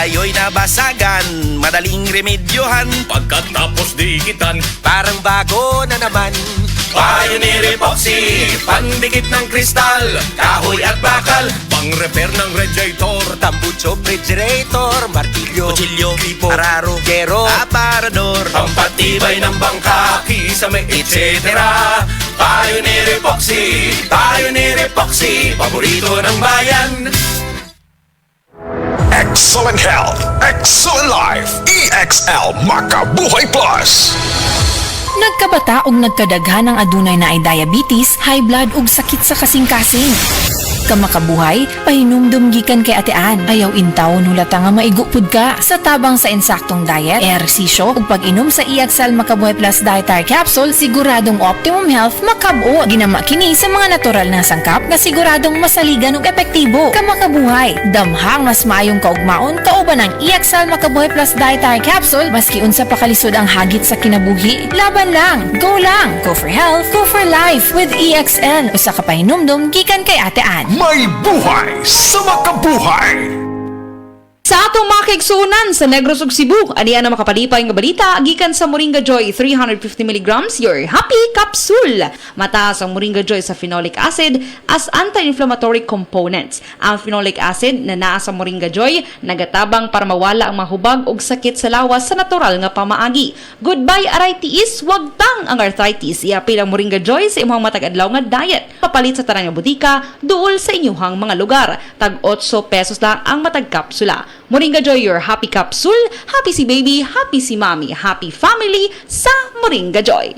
kayo'y nabasagan, madaling remedyohan. Pagkatapos dikitan, Parang bago na naman. Pioneer Epoxy, pandikit ng kristal, kahoy at bakal. pang-repair ng radiator, Tambucho, refrigerator, martilyo, Kutsilyo, gripo, araro, gero, aparador, pampatibay ng bangka, kisame, etc. Pioneer Epoxy, Pioneer Epoxy, paborito ng bayan. Excellent health, excellent life. EXL Makabuhay Plus. Nagkabata ug nagkadaghan ng adunay na ay diabetes, high blood ug sakit sa kasing-kasing. Kamakabuhay, pahinumdum gikan kay atean. Ayaw intaw nulata nga maigupod ka sa tabang sa insaktong diet, ehersisyo ug pag-inom sa EXL Makabuhay Plus Dietary Capsule, siguradong optimum health makab-o. Ginama kini sa mga natural na sangkap nga siguradong masaligan ug epektibo. Kamakabuhay, damhang mas maayong kaugmaon kauban ng EXL Makabuhay Plus Dietary Capsule maski unsa pa kalisod ang hagit sa kinabuhi. Laban lang, go for health, go for life with EXL. Usa ka pahinumdum gikan kay Ate Ann. May buhay sa makabuhay. Sa atong mga kaigsunan sa Negros ug Cebu, aniya na makapalipay nga balita gikan sa Moringa Joy 350 mg your happy capsule. Mataas ang Moringa Joy sa phenolic acid as anti-inflammatory components. Ang phenolic acid na naa sa Moringa Joy nagatabang para mawala ang mahubag ug sakit sa lawas sa natural nga pamaagi. Goodbye arthritis, wag tang ang arthritis. Iapil ang Moringa Joy sa imong matag adlaw nga diet. Papalit sa tanang nga butika duol sa inyuhang mga lugar. Tag 8 pesos lang ang matag kapsula. Moringa Joy, your happy capsule. Happy si baby, happy si mommy, happy family sa Moringa Joy.